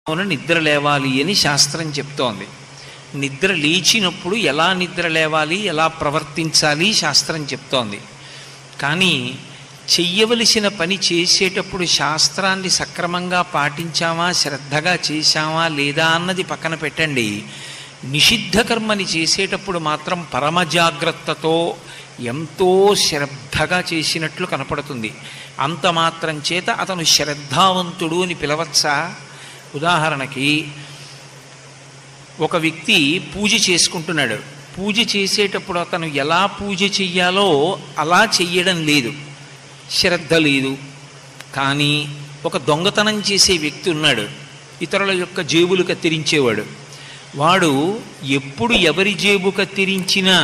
నిద్ర లేవాలి అని శాస్త్రం చెప్తోంది. నిద్ర లేచినప్పుడు ఎలా నిద్ర లేవాలి, ఎలా ప్రవర్తించాలి శాస్త్రం చెప్తోంది. కానీ చెయ్యవలసిన పని చేసేటప్పుడు శాస్త్రాన్ని సక్రమంగా పాటించామా, శ్రద్ధగా చేశామా లేదా అన్నది పక్కన పెట్టండి. నిషిద్ధ కర్మని చేసేటప్పుడు మాత్రం పరమ జాగ్రత్తతో ఎంతో శ్రద్ధగా చేసినట్లు కనపడుతుంది. అంత మాత్రం చేత అతను శ్రద్ధావంతుడు అని పిలవచ్చా? ఉదాహరణకి ఒక వ్యక్తి పూజ చేసుకుంటున్నాడు. పూజ చేసేటప్పుడు అతను ఎలా పూజ చెయ్యాలో అలా చెయ్యడం లేదు, శ్రద్ధ లేదు. కానీ ఒక దొంగతనం చేసే వ్యక్తి ఉన్నాడు, ఇతరుల యొక్క జేబులు కత్తిరించేవాడు. వాడు ఎప్పుడు ఎవరి జేబు కత్తిరించినా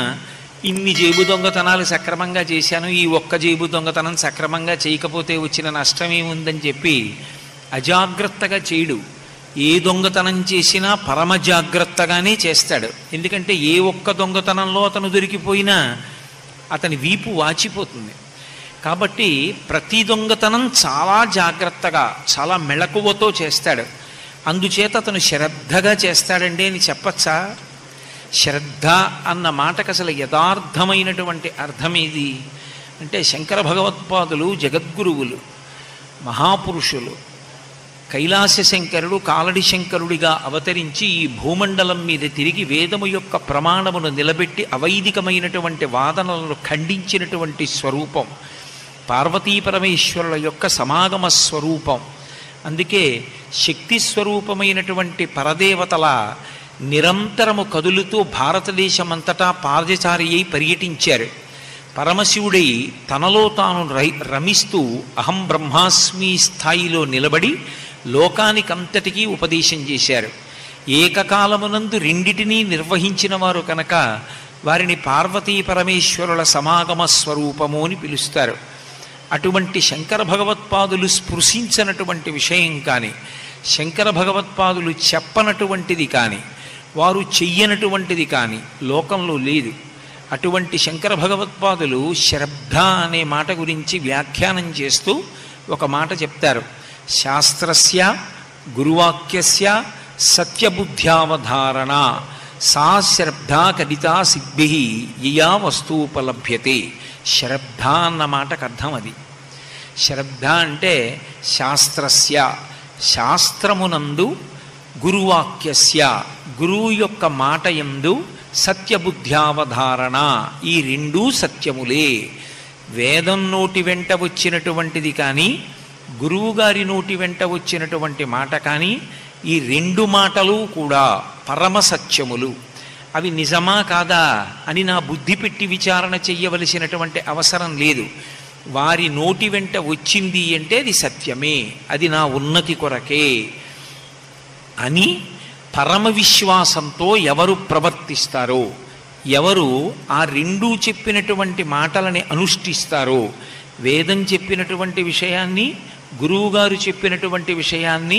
ఇన్ని జేబు దొంగతనాలు సక్రమంగా చేశాను, ఈ ఒక్క జేబు దొంగతనం సక్రమంగా చేయకపోతే వచ్చిన నష్టమేముందని చెప్పి అజాగ్రత్తగా చేయడు. ఏ దొంగతనం చేసినా పరమ జాగ్రత్తగానే చేస్తాడు. ఎందుకంటే ఏ ఒక్క దొంగతనంలో అతను దొరికిపోయినా అతని వీపు వాచిపోతుంది. కాబట్టి ప్రతి దొంగతనం చాలా జాగ్రత్తగా, చాలా మెళకువతో చేస్తాడు. అందుచేత అతను శ్రద్ధగా చేస్తాడండి అని చెప్పచ్చా? శ్రద్ధ అన్న మాటకు అసలు యథార్థమైనటువంటి అర్థమేది అంటే, శంకర భగవత్పాదులు జగద్గురువులు, మహాపురుషులు. కైలాస శంకరుడు కాలడి శంకరుడిగా అవతరించి ఈ భూమండలం మీద తిరిగి వేదము యొక్క ప్రమాణమును నిలబెట్టి అవైదికమైనటువంటి వాదనలను ఖండించినటువంటి స్వరూపం పార్వతీ పరమేశ్వరుల యొక్క సమాగమ స్వరూపం. అందుకే శక్తి స్వరూపమైనటువంటి పరదేవతల నిరంతరము కదులుతూ భారతదేశమంతటా పాదచారి అయి పర్యటించారు. పరమశివుడై తనలో తాను రమిస్తూ అహం బ్రహ్మాస్మి స్థాయిలో నిలబడి లోకానికంతటికీ ఉపదేశం చేశారు. ఏకకాలమునందు రెండిటినీ నిర్వహించిన వారు కనుక వారిని పార్వతీ పరమేశ్వరుల సమాగమ స్వరూపము అని పిలుస్తారు. అటువంటి శంకర భగవత్పాదులు స్పృశించినటువంటి విషయం కానీ, శంకర భగవత్పాదులు చెప్పనటువంటిది కానీ, వారు చెయ్యనటువంటిది కానీ లోకంలో లేదు. అటువంటి శంకర భగవత్పాదులు శ్రద్ధ అనే మాట గురించి వ్యాఖ్యానం చేస్తూ ఒక మాట చెప్తారు. శాస్త్రస్య గురువాక్యస్య సత్యబుద్ధ్యావధారణ సా శ్రద్ధ కదితా సిద్భిః యయా వస్తూపలభ్యతే. శ్రద్ధ అన్న మాటకు అర్థం అది. శ్రద్ధ అంటే శాస్త్రస్య, శాస్త్రమునందు, గురువాక్యస్య, గురువు యొక్క మాట యందు, సత్యబుద్ధ్యావధారణ, ఈ రెండూ సత్యములే. వేదం నోటి వెంట వచ్చినటువంటిది కానీ, గురువుగారి నోటి వెంట వచ్చినటువంటి మాట కానీ, ఈ రెండు మాటలు కూడా పరమ సత్యములు. అవి నిజమా కాదా అని నా బుద్ధి పెట్టి విచారణ చెయ్యవలసినటువంటి అవసరం లేదు. వారి నోటి వెంట వచ్చింది అంటే అది సత్యమే, అది నా ఉన్నతి కొరకే అని పరమ విశ్వాసంతో ఎవరు ప్రవర్తిస్తారో, ఎవరు ఆ రెండూ చెప్పినటువంటి మాటలని అనుష్ఠిస్తారో, వేదం చెప్పినటువంటి విషయాన్ని, గురువుగారు చెప్పినటువంటి విషయాన్ని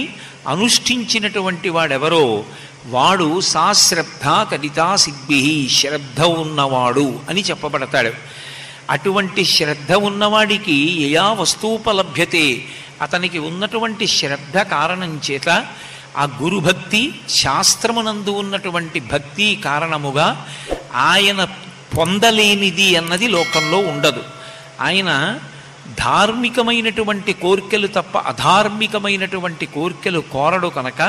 అనుష్ఠించినటువంటి వాడెవరో వాడు సా శ్రద్ధ కదితా సిద్భిః, శ్రద్ధ ఉన్నవాడు అని చెప్పబడతాడు. అటువంటి శ్రద్ధ ఉన్నవాడికి యయా వస్తూపలభ్యతే, అతనికి ఉన్నటువంటి శ్రద్ధ కారణం చేత ఆ గురుభక్తి, శాస్త్రమునందు ఉన్నటువంటి భక్తి కారణముగా ఆయన పొందలేనిది అన్నది లోకంలో ఉండదు. ఆయన ధార్మికమైనటువంటి కోర్కెలు తప్ప అధార్మికమైనటువంటి కోర్కెలు కోరడు కనుక,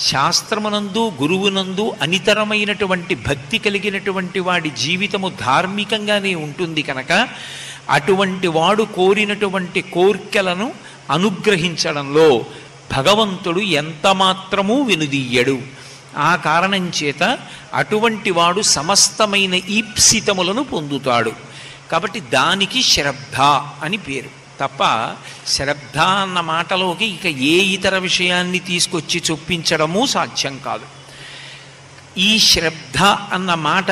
శాస్త్రమునందు గురువునందు అనితరమైనటువంటి భక్తి కలిగినటువంటి వాడి జీవితము ధార్మికంగానే ఉంటుంది కనుక, అటువంటి వాడు కోరినటువంటి కోర్కెలను అనుగ్రహించడంలో భగవంతుడు ఎంత మాత్రమూ వెనుదీయడు. ఆ కారణం చేత అటువంటి వాడు సమస్తమైన ఈప్సితములను పొందుతాడు. కాబట్టి దానికి శ్రద్ధ అని పేరు తప్ప, శ్రద్ధ అన్న మాటలోకి ఇక ఏ ఇతర విషయాన్ని తీసుకొచ్చి చొప్పించడము సాధ్యం కాదు. ఈ శ్రద్ధ అన్న మాట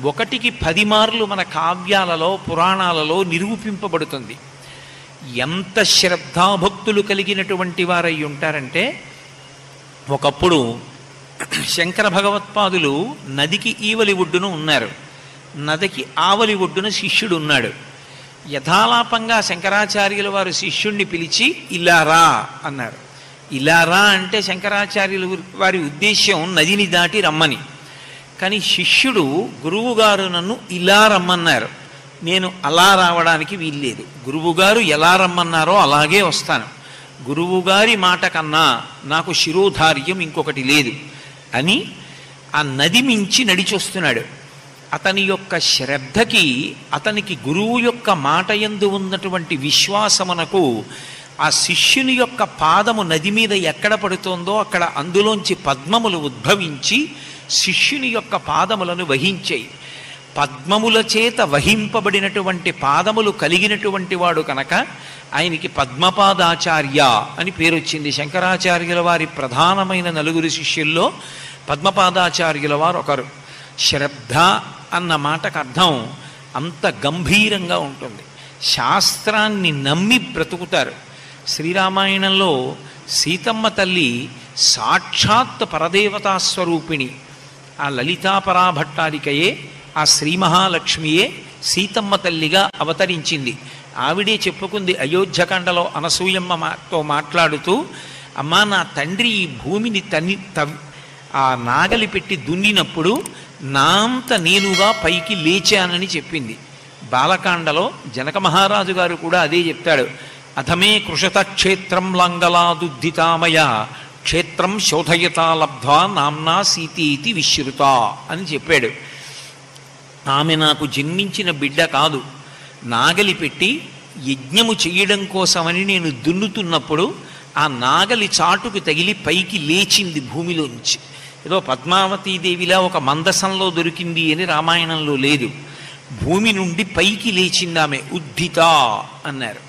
1కి 10 మార్లు మన కావ్యాలలో, పురాణాలలో నిరూపింపబడుతుంది. ఎంత శ్రద్ధాభక్తులు కలిగినటువంటి వారై ఉంటారంటే, ఒకప్పుడు శంకర భగవత్పాదులు నదికి ఈవలి ఒడ్డున ఉన్నారు. నదికి ఆవలి ఒడ్డున శిష్యుడు ఉన్నాడు. యథాలాపంగా శంకరాచార్యుల వారు శిష్యుణ్ణి పిలిచి ఇలా రా అన్నారు. ఇలా రా అంటే శంకరాచార్యుల వారి ఉద్దేశ్యం నదిని దాటి రమ్మని. కానీ శిష్యుడు గురువుగారు నన్ను ఇలా రమ్మన్నారు, నేను అలా రావడానికి వీల్లేదు. గురువుగారు ఎలా రమ్మన్నారో అలాగే వస్తాను. గురువుగారి మాట కన్నా నాకు శిరోధార్యం ఇంకొకటి లేదు అని ఆ నది మించి నడిచొస్తున్నాడు. అతని యొక్క శ్రద్ధకి, అతనికి గురువు యొక్క మాట యందు ఉన్నటువంటి విశ్వాసమునకు ఆ శిష్యుని యొక్క పాదము నది మీద ఎక్కడ పడుతోందో అక్కడ అందులోంచి పద్మములు ఉద్భవించి శిష్యుని యొక్క పాదములను వహించాయి. పద్మముల చేత వహింపబడినటువంటి పాదములు కలిగినటువంటి వాడు కనుక ఆయనకి పద్మపాదాచార్య అని పేరు వచ్చింది. శంకరాచార్యుల వారి ప్రధానమైన నలుగురు శిష్యుల్లో పద్మపాదాచార్యుల వారు ఒకరు. శ్రద్ధ అన్న మాటకు అర్థం అంత గంభీరంగా ఉంటుంది. శాస్త్రాన్ని నమ్మి బ్రతుకుతారు. శ్రీరామాయణంలో సీతమ్మ తల్లి సాక్షాత్ పరదేవతా స్వరూపిణి. ఆ లలితాపరాభట్టారికయే, ఆ శ్రీ మహాలక్ష్మియే సీతమ్మ తల్లిగా అవతరించింది. ఆవిడే చెప్పుకుంది అయోధ్యకాండలో అనసూయమ్మతో మాట్లాడుతూ, అమ్మా నా తండ్రి ఈ భూమిని ఆ నాగలి పెట్టి దున్నినప్పుడు నాంత నేనుగా పైకి లేచానని చెప్పింది. బాలకాండలో జనక మహారాజు గారు కూడా అదే చెప్తాడు. అథమే కృషత క్షేత్రం లాంగలాదుద్ధితామయ క్షేత్రం శోధయతా లబ్ధ్వా నామ్నా సీతీతి విశ్రుత అని చెప్పాడు. ఆమె నాకు జన్మించిన బిడ్డ కాదు, నాగలి పెట్టి యజ్ఞము చెయ్యడం కోసమని నేను దున్నుతున్నప్పుడు ఆ నాగలి చాటుకు తగిలి పైకి లేచింది భూమిలోంచి. ఏదో పద్మావతీదేవిలా ఒక మందసంలో దొరికింది అని రామాయణంలో లేదు. భూమి నుండి పైకి లేచింది ఆమె, ఉద్ధిత అన్నారు.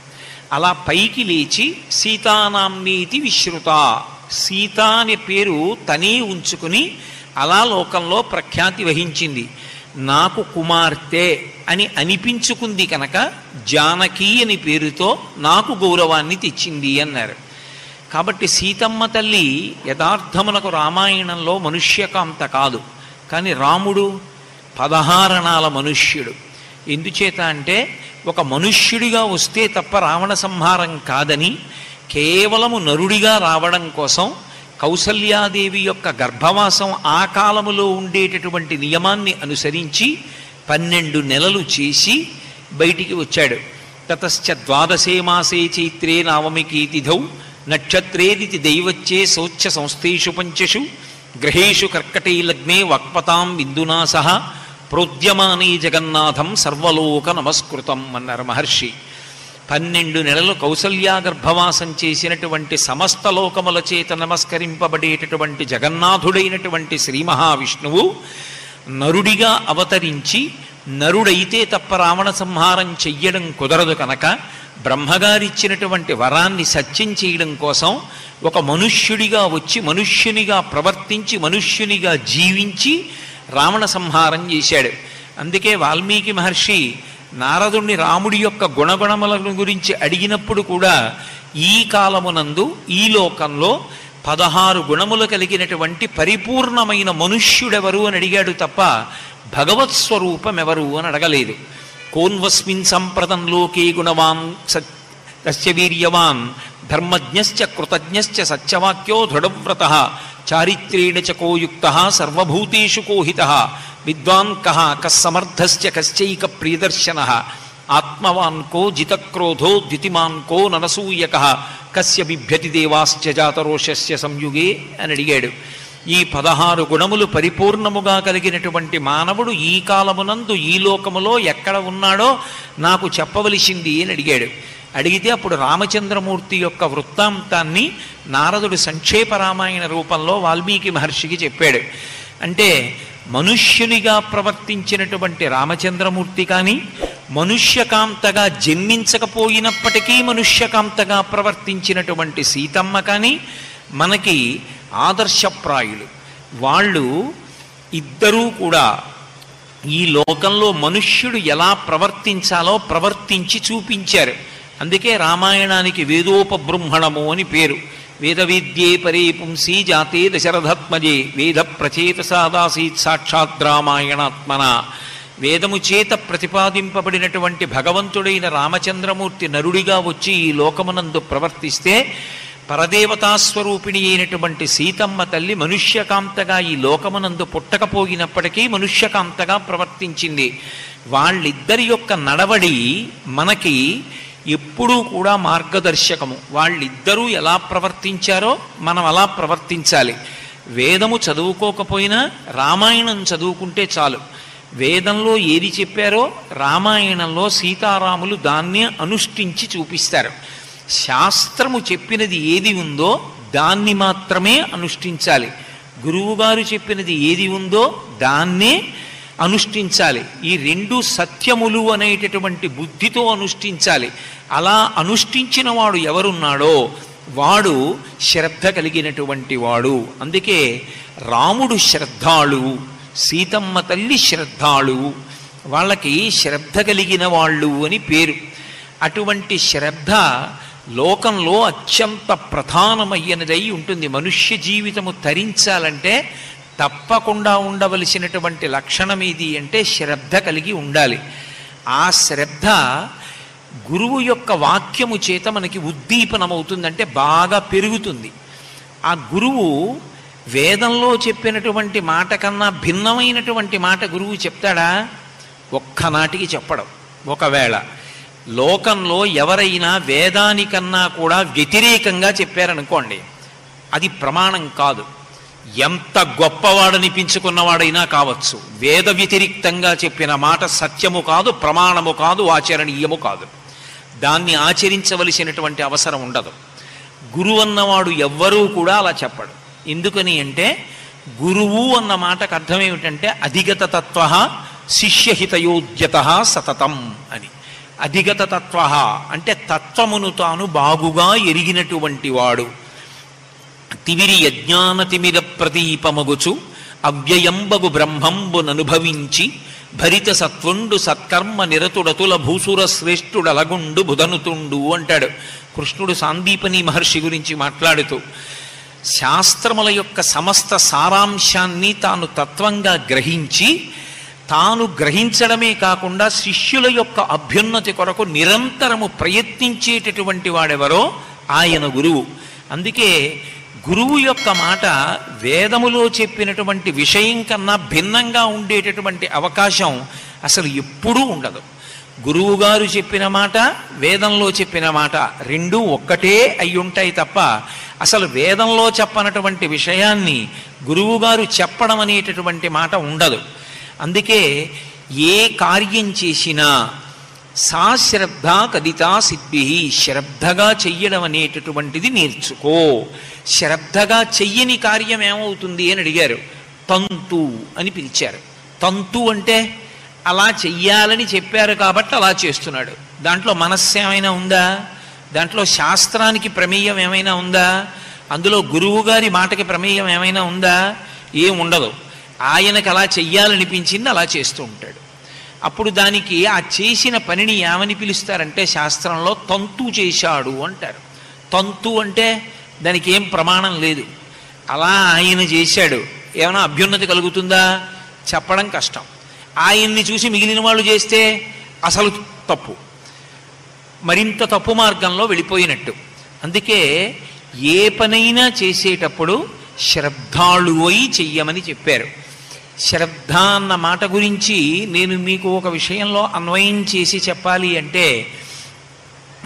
అలా పైకి లేచి సీతానామ్నీతి విశ్రుత, సీత అనే పేరు తనే ఉంచుకుని అలా లోకంలో ప్రఖ్యాతి వహించింది. నాకు కుమార్తె అని అనిపించుకుంది కనుక జానకి అని పేరుతో నాకు గౌరవాన్ని తెచ్చింది అన్నారు. కాబట్టి సీతమ్మ తల్లి యథార్థమునకు రామాయణంలో మనుష్యకాంత కాదు, కానీ రాముడు పదహారణాల మనుష్యుడు. ఎందుచేత అంటే ఒక మనుష్యుడిగా వస్తే తప్ప రావణ సంహారం కాదని కేవలము నరుడిగా రావడం కోసం కౌసల్యాదేవి యొక్క గర్భవాసం ఆ కాలములో ఉండేటటువంటి నియమాన్ని అనుసరించి 12 నెలలు చేసి బయటికి వచ్చాడు. తతశ్చ ద్వాదశే మాసే చైత్రే నవమికి తిథౌ నక్షత్రేదితి దైవచ్చే శౌచ్య సంస్థేషు పంచషు గ్రహేషు కర్కటే లగ్నే వాక్పతాం బిందునా సహ ప్రోద్యమానే జగన్నాథం సర్వలోక నమస్కృతం అన్నారు మహర్షి. 12 నెలలు కౌసల్యా గర్భవాసం చేసినటువంటి సమస్త లోకముల చేత నమస్కరింపబడేటటువంటి జగన్నాథుడైనటువంటి శ్రీ మహావిష్ణువు నరుడిగా అవతరించి, నరుడైతే తప్ప రావణ సంహారం చెయ్యడం కుదరదు కనుక బ్రహ్మగారిచ్చినటువంటి వరాన్ని సత్యం చేయడం కోసం ఒక మనుష్యుడిగా వచ్చి మనుష్యునిగా ప్రవర్తించి మనుష్యునిగా జీవించి రావణ సంహారం చేశాడు. అందుకే వాల్మీకి మహర్షి నారదుణ్ణి రాముడి యొక్క గుణగుణముల గురించి అడిగినప్పుడు కూడా ఈ కాలమునందు ఈ లోకంలో 16 గుణములు కలిగినటువంటి పరిపూర్ణమైన మనుష్యుడెవరు అని అడిగాడు తప్ప భగవత్ స్వరూపం ఎవరు అని అడగలేదు. కోన్వస్మిన్ సంప్రదం లోకే గుణవాన్ తస్య వీర్యవాన్ ధర్మజ్ఞశ్చ కృతజ్ఞశ్చ సత్యవాక్యో దృఢవ్రతః చారిత్రేణ చ కోయుక్తః సర్వభూతేషు కోహితః విద్వాన్ కః కస్సమర్థశ్చ కశ్చైక ప్రియదర్శనః ఆత్మవాన్ కో జితక్రోధో ద్యుతిమాన్ కో ననసూయకః కస్య బిభ్యతి దేవాశ్చ జాతరోషస్య సంయుగే అని అడిగాడు. ఈ 16 గుణములు పరిపూర్ణముగా కలిగినటువంటి మానవుడు ఈ కాలమునందు ఈ లోకములో ఎక్కడ ఉన్నాడో నాకు చెప్పవలసింది అని అడిగాడు. అడిగితే అప్పుడు రామచంద్రమూర్తి యొక్క వృత్తాంతాన్ని నారదుడు సంక్షేప రామాయణ రూపంలో వాల్మీకి మహర్షికి చెప్పాడు. అంటే మనుష్యునిగా ప్రవర్తించినటువంటి రామచంద్రమూర్తి కానీ, మనుష్యకాంతగా జన్మించకపోయినప్పటికీ మనుష్యకాంతగా ప్రవర్తించినటువంటి సీతమ్మ కానీ మనకి ఆదర్శప్రాయులు. వాళ్ళు ఇద్దరూ కూడా ఈ లోకంలో మనుష్యుడు ఎలా ప్రవర్తించాలో ప్రవర్తించి చూపించారు. అందుకే రామాయణానికి వేదోపబృంహణము అని పేరు. వేదవిద్యే పరే పుంసీ జాతే దశరథాత్మజే వేద ప్రచేతసాదాసీత్ సాక్షాత్ రామాయణాత్మన. వేదము చేత ప్రతిపాదింపబడినటువంటి భగవంతుడైన రామచంద్రమూర్తి నరుడిగా వచ్చి ఈ లోకమునందు ప్రవర్తిస్తే పరదేవతాస్వరూపిణి అయినటువంటి సీతమ్మ తల్లి మనుష్యకాంతగా ఈ లోకమునందు పుట్టకపోయినప్పటికీ మనుష్యకాంతగా ప్రవర్తించింది. వాళ్ళిద్దరి యొక్క నడవడి మనకి ఎప్పుడూ కూడా మార్గదర్శకము. వాళ్ళిద్దరూ ఎలా ప్రవర్తించారో మనం అలా ప్రవర్తించాలి. వేదము చదువుకోకపోయినా రామాయణం చదువుకుంటే చాలు. వేదంలో ఏది చెప్పారో రామాయణంలో సీతారాములు దాన్నే అనుష్ఠించి చూపిస్తారు. శాస్త్రము చెప్పినది ఏది ఉందో దాన్ని మాత్రమే అనుష్ఠించాలి. గురువుగారు చెప్పినది ఏది ఉందో దాన్నే అనుష్ఠించాలి. ఈ రెండు సత్యములు అనేటటువంటి బుద్ధితో అనుష్ఠించాలి. అలా అనుష్ఠించిన వాడు ఎవరున్నాడో వాడు శ్రద్ధ కలిగినటువంటి వాడు. అందుకే రాముడు శ్రద్ధాళువు, సీతమ్మ తల్లి శ్రద్ధాళువు, వాళ్ళకి శ్రద్ధ కలిగిన వాళ్ళు అని పేరు. అటువంటి శ్రద్ధ లోకంలో అత్యంత ప్రధానమైనదై ఉంటుంది. మనుష్య జీవితము తరించాలంటే తప్పకుండా ఉండవలసినటువంటి లక్షణం ఏది అంటే శ్రద్ధ కలిగి ఉండాలి. ఆ శ్రద్ధ గురువు యొక్క వాక్యము చేత మనకి ఉద్దీపనమవుతుందంటే బాగా పెరుగుతుంది. ఆ గురువు వేదంలో చెప్పినటువంటి మాట కన్నా భిన్నమైనటువంటి మాట గురువు చెప్తాడా? ఒక్కనాటికి చెప్పడం. ఒకవేళ లోకంలో ఎవరైనా వేదానికన్నా కూడా వ్యతిరేకంగా చెప్పారనుకోండి, అది ప్రమాణం కాదు. ఎంత గొప్పవాడనిపించుకున్నవాడైనా కావచ్చు, వేద వ్యతిరిక్తంగా చెప్పిన మాట సత్యము కాదు, ప్రమాణము కాదు, ఆచరణీయము కాదు. దాన్ని ఆచరించవలసినటువంటి అవసరం ఉండదు. గురువు అన్నవాడు ఎవ్వరూ కూడా అలా చెప్పడు. ఎందుకని అంటే గురువు అన్న మాటకు అర్థం ఏమిటంటే అధిగత తత్వ శిష్యహితయోద్యత సతతం అని. అధిగత తత్వ అంటే తత్వమును తాను బాగుగా ఎరిగినటువంటి వాడు. తివిరి యజ్ఞాన తిమిర ప్రదీపమగుచు అవ్యయంబగు బ్రహ్మంబుననుభవించి భరిత సత్వుండు సత్కర్మ నిరతుడతుల భూసుర శ్రేష్ఠుడలగుండు బుధనుతుండు అంటాడు కృష్ణుడు సాందీపని మహర్షి గురించి మాట్లాడుతూ. శాస్త్రముల యొక్క సమస్త సారాంశాన్ని తాను తత్వంగా గ్రహించి, తాను గ్రహించడమే కాకుండా శిష్యుల యొక్క అభ్యున్నతి కొరకు నిరంతరము ప్రయత్నించేటటువంటి వాడెవరో ఆయన గురువు. అందుకే గురువు యొక్క మాట వేదములో చెప్పినటువంటి విషయం కన్నా భిన్నంగా ఉండేటటువంటి అవకాశం అసలు ఎప్పుడూ ఉండదు. గురువుగారు చెప్పిన మాట, వేదంలో చెప్పిన మాట రెండూ ఒక్కటే అయి ఉంటాయి తప్ప అసలు వేదంలో చెప్పనటువంటి విషయాన్ని గురువుగారు చెప్పడం అనేటటువంటి మాట ఉండదు. అందుకే ఏ కార్యం చేసినా సా శ్రద్ధ కదితా సిద్ధి, శ్రద్ధగా చెయ్యడం అనేటటువంటిది నేర్చుకో. శ్రద్ధగా చెయ్యని కార్యం ఏమవుతుంది అని అడిగారు. తంతు అని పిలిచారు. తంతు అంటే అలా చెయ్యాలని చెప్పారు కాబట్టి అలా చేస్తున్నాడు. దాంట్లో మనస్సు ఏమైనా ఉందా? దాంట్లో శాస్త్రానికి ప్రమేయం ఏమైనా ఉందా? అందులో గురువుగారి మాటకి ప్రమేయం ఏమైనా ఉందా? ఏం ఉండదు. ఆయనకు అలా చెయ్యాలనిపించింది అలా చేస్తూ ఉంటాడు. అప్పుడు దానికి ఆ చేసిన పనిని ఏమని పిలుస్తారంటే శాస్త్రంలో తంతు చేశాడు అంటారు. తంతు అంటే దానికి ఏం ప్రమాణం లేదు. అలా ఆయన చేశాడు, ఏమైనా అభ్యున్నతి కలుగుతుందా? చెప్పడం కష్టం. ఆయన్ని చూసి మిగిలిన వాళ్ళు చేస్తే అసలు తప్పు, మరింత తప్పు మార్గంలో వెళ్ళిపోయినట్టు. అందుకే ఏ పనైనా చేసేటప్పుడు శ్రద్ధాళువై చెయ్యమని చెప్పారు. శ్రద్ధ అన్న మాట గురించి నేను మీకు ఒక విషయంలో అన్వయం చేసి చెప్పాలి అంటే,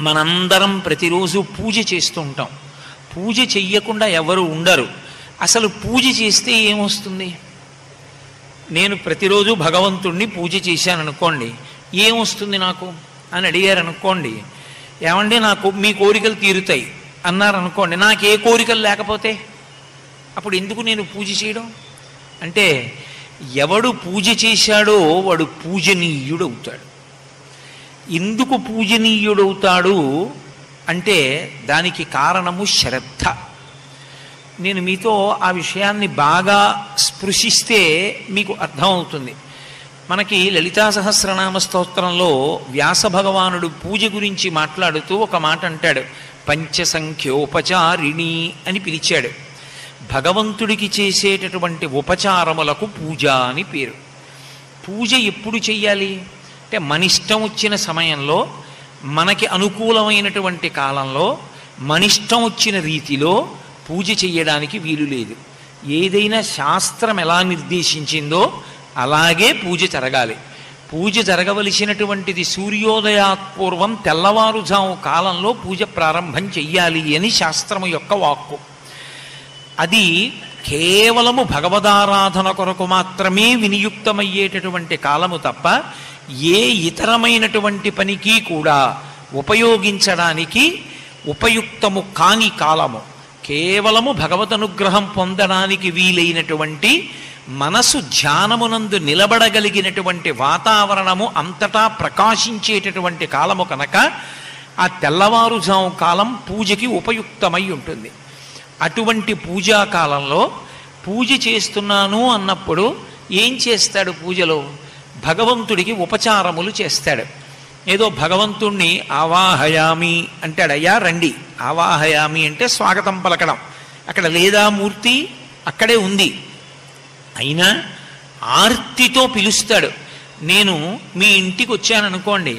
మనందరం ప్రతిరోజు పూజ చేస్తూ ఉంటాం. పూజ చెయ్యకుండా ఎవరు ఉండరు. అసలు పూజ చేస్తే ఏమొస్తుంది? నేను ప్రతిరోజు భగవంతుణ్ణి పూజ చేశాననుకోండి, ఏమొస్తుంది నాకు అని అడిగారు అనుకోండి. ఏమంటే నాకు మీ కోరికలు తీరుతాయి అన్నారనుకోండి. నాకే కోరికలు లేకపోతే అప్పుడు ఎందుకు నేను పూజ చేయడం? అంటే ఎవడు పూజ చేశాడో వాడు పూజనీయుడవుతాడు. ఎందుకు పూజనీయుడవుతాడు అంటే దానికి కారణము శ్రద్ధ. నేను మీతో ఆ విషయాన్ని బాగా స్పృశిస్తే మీకు అర్థమవుతుంది. మనకి లలితా సహస్రనామ స్తోత్రంలో వ్యాస భగవానుడు పూజ గురించి మాట్లాడుతూ ఒక మాట అంటాడు, పంచసంఖ్యోపచారిణి అని పిలిచాడు. భగవంతుడికి చేసేటటువంటి ఉపచారములకు పూజ అని పేరు. పూజ ఎప్పుడు చెయ్యాలి అంటే మన ఇష్టం వచ్చిన సమయంలో, మనకి అనుకూలమైనటువంటి కాలంలో మనిష్టం వచ్చిన రీతిలో పూజ చెయ్యడానికి వీలు లేదు. ఏదైనా శాస్త్రం ఎలా నిర్దేశించిందో అలాగే పూజ జరగాలి. పూజ జరగవలసినటువంటిది సూర్యోదయాత్పూర్వం తెల్లవారుజాము కాలంలో పూజ ప్రారంభం చెయ్యాలి అని శాస్త్రము యొక్క వాక్కు. అది కేవలము భగవదారాధన కొరకు మాత్రమే వినియుక్తమయ్యేటటువంటి కాలము తప్ప ఏ ఇతరమైనటువంటి పనికి కూడా ఉపయోగించడానికి ఉపయుక్తము కాని కాలము. కేవలము భగవదనుగ్రహం పొందడానికి వీలైనటువంటి మనసు ధ్యానమునందు నిలబడగలిగినటువంటి వాతావరణము అంతటా ప్రకాశించేటటువంటి కాలము కనుక ఆ తెల్లవారుజాము కాలం పూజకి ఉపయుక్తమై ఉంటుంది. అటువంటి పూజాకాలంలో పూజ చేస్తున్నాను అన్నప్పుడు ఏం చేస్తాడు? పూజలో భగవంతుడికి ఉపచారములు చేస్తాడు. ఏదో భగవంతుణ్ణి ఆవాహయామి అంటాడు, అయ్యా రండి. ఆవాహయామి అంటే స్వాగతం పలకడం. అక్కడ లేదా మూర్తి, అక్కడే ఉంది. అయినా ఆర్తితో పిలుస్తాడు. నేను మీ ఇంటికి వచ్చాను అనుకోండి,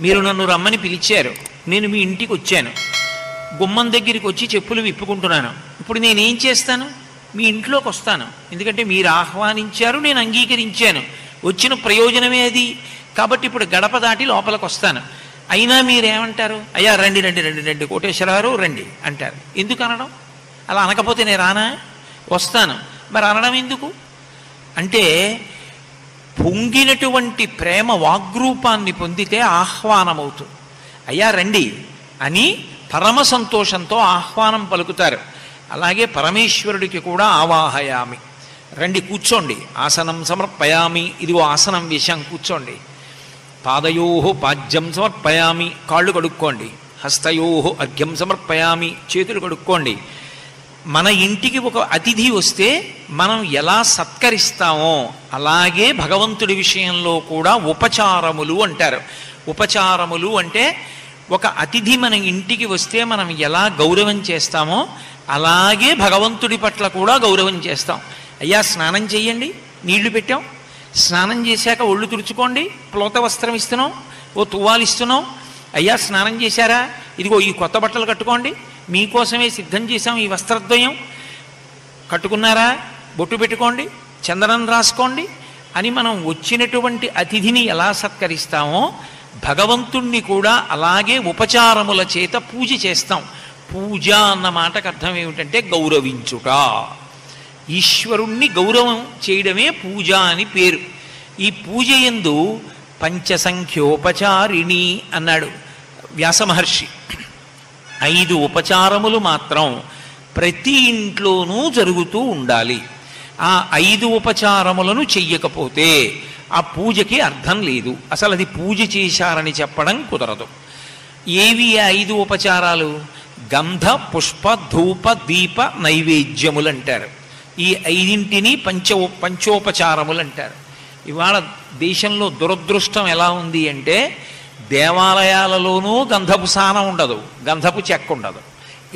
మీరు నన్ను రమ్మని పిలిచారు, నేను మీ ఇంటికి వచ్చాను, గుమ్మం దగ్గరికి వచ్చి చెప్పులు విప్పుకుంటున్నాను. ఇప్పుడు నేనేం చేస్తాను? మీ ఇంట్లోకి వస్తాను. ఎందుకంటే మీరు ఆహ్వానించారు, నేను అంగీకరించాను, వచ్చిన ప్రయోజనమే అది. కాబట్టి ఇప్పుడు గడప దాటి లోపలికి వస్తాను. అయినా మీరేమంటారు? అయ్యా రండి రండి రండి రండి కోటేశ్వరరావు రండి అంటారు. ఎందుకు అనడం? అలా అనకపోతే నేను రానా? వస్తాను. మరి అనడం ఎందుకు అంటే పొంగినటువంటి ప్రేమ వాగ్రూపాన్ని పొందితే ఆహ్వానమవుతుంది. అయ్యా రండి అని పరమ సంతోషంతో ఆహ్వానం పలుకుతారు. అలాగే పరమేశ్వరుడికి కూడా ఆవాహయామి, రండి కూర్చోండి, ఆసనం సమర్పయామి, ఇదిగో ఆసనం వేశాం కూర్చోండి, పాదయోహో పాద్యం సమర్పయామి, కాళ్ళు కడుక్కోండి, హస్తయోహో అర్ఘ్యం సమర్పయామి, చేతులు కడుక్కోండి. మన ఇంటికి ఒక అతిథి వస్తే మనం ఎలా సత్కరిస్తామో అలాగే భగవంతుడి విషయంలో కూడా ఉపచారములు అంటారు. ఉపచారములు అంటే ఒక అతిథి మన ఇంటికి వస్తే మనం ఎలా గౌరవం చేస్తామో అలాగే భగవంతుడి పట్ల కూడా గౌరవం చేస్తాం. అయ్యా స్నానం చెయ్యండి, నీళ్లు పెట్టాం, స్నానం చేశాక ఒళ్ళు తుడుచుకోండి, ప్లోత వస్త్రం ఇస్తున్నాం, ఓ తువ్వాలు ఇస్తున్నాం. అయ్యా స్నానం చేశారా, ఇదిగో ఈ కొత్త బట్టలు కట్టుకోండి, మీకోసమే సిద్ధం చేశాం, ఈ వస్త్రద్వయం కట్టుకున్నారా, బొట్టు పెట్టుకోండి, చందనం రాసుకోండి అని మనం వచ్చినటువంటి అతిథిని ఎలా సత్కరిస్తామో భగవంతుణ్ణి కూడా అలాగే ఉపచారముల చేత పూజ చేస్తాం. పూజ అన్న మాటకు అర్థం ఏమిటంటే గౌరవించుట. ఈశ్వరుణ్ణి గౌరవం చేయడమే పూజ అని పేరు. ఈ పూజ యందు పంచసంఖ్యోపచారిణి అన్నాడు వ్యాసమహర్షి. 5 ఉపచారములు మాత్రం ప్రతి ఇంట్లోనూ జరుగుతూ ఉండాలి. ఆ 5 ఉపచారములను చెయ్యకపోతే ఆ పూజకి అర్థం లేదు. అసలు అది పూజ చేశారని చెప్పడం కుదరదు. ఏవి 5 ఉపచారాలు? గంధ పుష్ప ధూప దీప నైవేద్యములు అంటారు. ఈ 5ంటిని పంచోపచారములు అంటారు. ఇవాళ దేశంలో దురదృష్టం ఎలా ఉంది అంటే దేవాలయాలలోనూ గంధపు సానం ఉండదు, గంధపు చెక్క ఉండదు,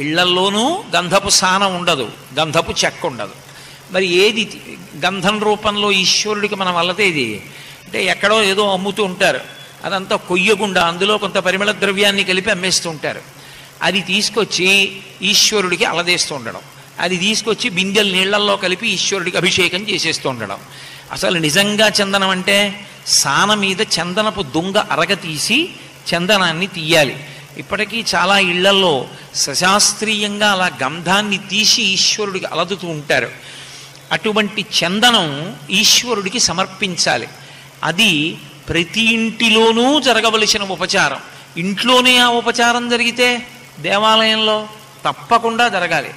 ఇళ్లల్లోనూ గంధపు సానం ఉండదు, గంధపు చెక్క ఉండదు. మరి ఏది గంధం రూపంలో ఈశ్వరుడికి మనం వల్లతేది అంటే ఎక్కడో ఏదో అమ్ముతూ ఉంటారు, అదంతా కొయ్యకుండా అందులో కొంత పరిమళ ద్రవ్యాన్ని కలిపి అమ్మేస్తూ ఉంటారు. అది తీసుకొచ్చి ఈశ్వరుడికి అలదేస్తూ ఉండడం, అది తీసుకొచ్చి బిందెల నీళ్లల్లో కలిపి ఈశ్వరుడికి అభిషేకం చేసేస్తూ ఉండడం. అసలు నిజంగా చందనం అంటే సాన మీద చందనపు దొంగ అరగ తీసి చందనాన్ని తీయాలి. ఇప్పటికీ చాలా ఇళ్లల్లో సశాస్త్రీయంగా అలా గంధాన్ని తీసి ఈశ్వరుడికి అలదుతూ ఉంటారు. అటువంటి చందనం ఈశ్వరుడికి సమర్పించాలి. అది ప్రతి ఇంటిలోనూ జరగవలసిన ఉపచారం. ఇంట్లోనే ఆ ఉపచారం జరిగితే దేవాలయంలో తప్పకుండా జరగాలి.